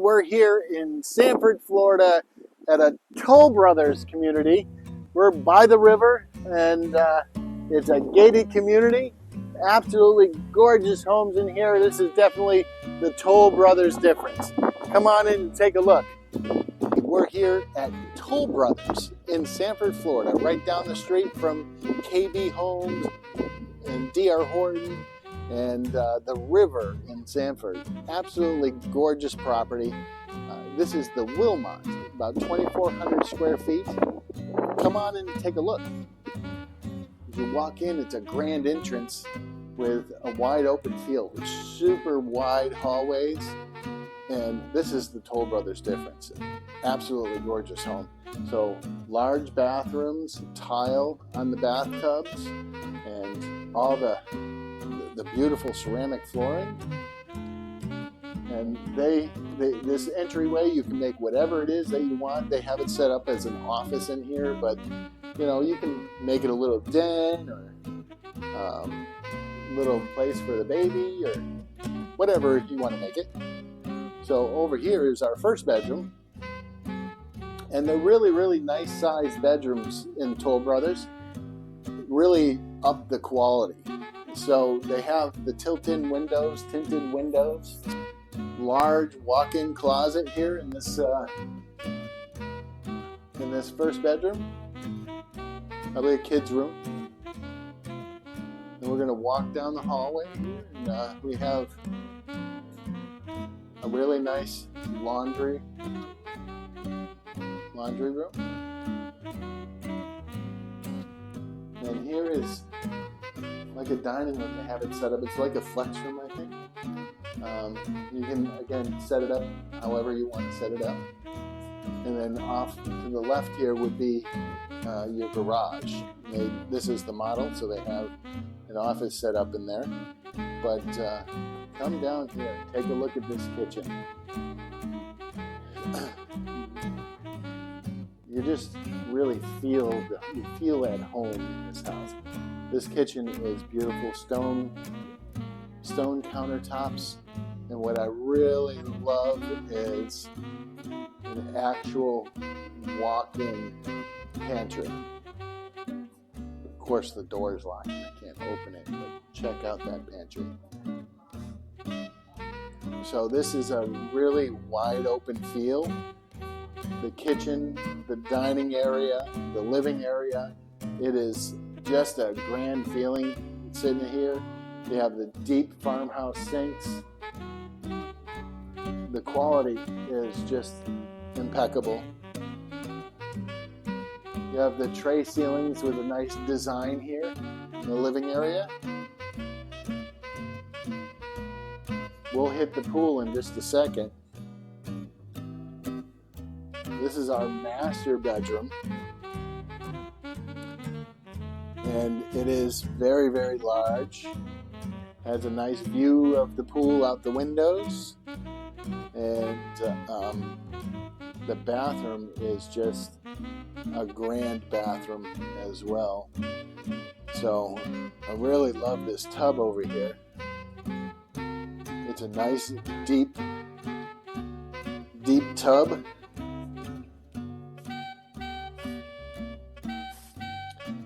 We're here in Sanford, Florida at a Toll Brothers community. We're by the river and it's a gated community. Absolutely gorgeous homes in here. This is definitely the Toll Brothers difference. Come on in and take a look. We're here at Toll Brothers in Sanford, Florida, right down the street from KB Homes and DR Horton and the river in Sanford. Absolutely gorgeous property. This is the Wilmot, about 2,400 square feet. Come on in and take a look. As you walk in, it's a grand entrance with a wide open field with super wide hallways. And this is the Toll Brothers difference. Absolutely gorgeous home. So large bathrooms, tile on the bathtubs, and all the beautiful ceramic flooring. And this entryway, you can make whatever it is that you want. They have it set up as an office in here, but you know, you can make it a little den or little place for the baby or whatever you want to make it. So over here is our first bedroom, and they're really nice sized bedrooms in Toll Brothers. Really up the quality. So they have the tilt-in windows, tinted windows, large walk-in closet here in this first bedroom. Probably a kid's room. And we're going to walk down the hallway here, and we have a really nice laundry room. And here is like a dining room. They have it set up. It's like a flex room, I think. You can, again, set it up however you want to set it up. And then off to the left here would be your garage. This is the model, so they have an office set up in there. But come down here and take a look at this kitchen. You just really feel at home in this house. This kitchen is beautiful, stone countertops, and what I really love is an actual walk-in pantry. Of course, the door is locked and I can't open it, but check out that pantry. So this is a really wide open feel. The kitchen, the dining area, the living area, it is just a grand feeling sitting here. You have the deep farmhouse sinks. The quality is just impeccable. You have the tray ceilings with a nice design here in the living area. We'll hit the pool in just a second. This is our master bedroom. And it is very large. Has a nice view of the pool out the windows. And the bathroom is just a grand bathroom as well. So I really love this tub over here. It's a nice deep tub.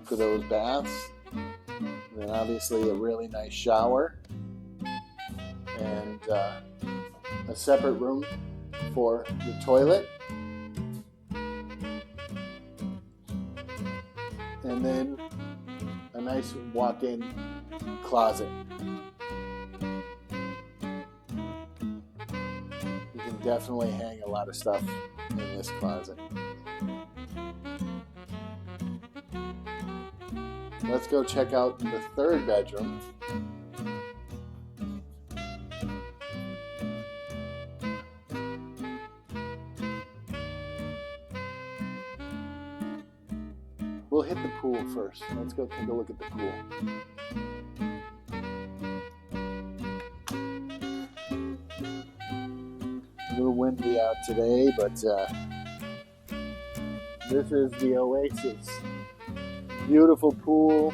For those baths. And then obviously a really nice shower. And a separate room for the toilet. And then a nice walk-in closet. You can definitely hang a lot of stuff in this closet. Let's go check out the third bedroom. We'll hit the pool first. Let's go take a look at the pool. A little windy out today, but this is the Oasis. Beautiful pool,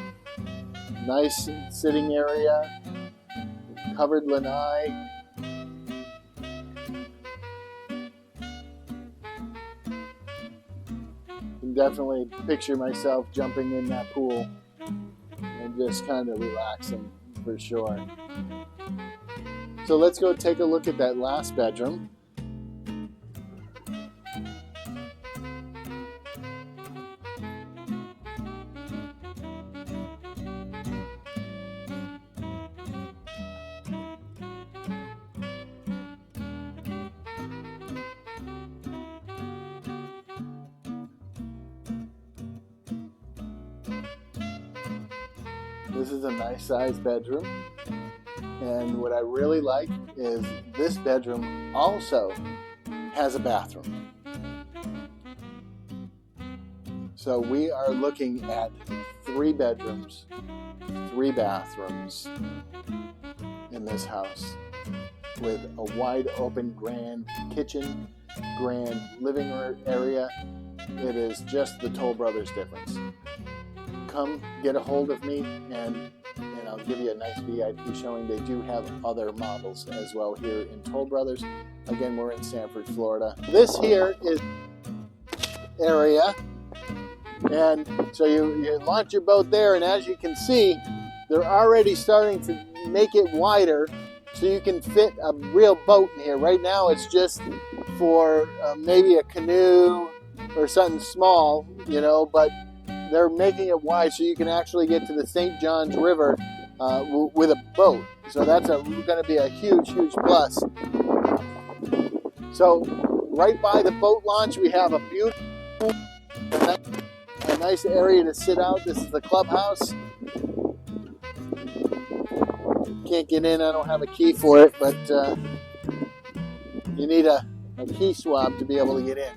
nice sitting area, covered lanai. can definitely picture myself jumping in that pool and just kind of relaxing for sure. So let's go take a look at that last bedroom. This is a nice sized bedroom, and what I really like is this bedroom also has a bathroom. So we are looking at 3 bedrooms, 3 bathrooms in this house, with a wide open grand kitchen, grand living area. It is just the Toll Brothers difference. Come get a hold of me and I'll give you a nice VIP showing. They do have other models as well here in Toll Brothers. Again, we're in Sanford, Florida. This here is area, and so you launch your boat there, and as you can see, they're already starting to make it wider so you can fit a real boat in here. Right now it's just for maybe a canoe or something small, you know, but they're making it wide so you can actually get to the St. Johns River with a boat. So that's going to be a huge, huge plus. So right by the boat launch, we have a beautiful, a nice area to sit out. This is the clubhouse. Can't get in, I don't have a key for it, but you need a key swab to be able to get in.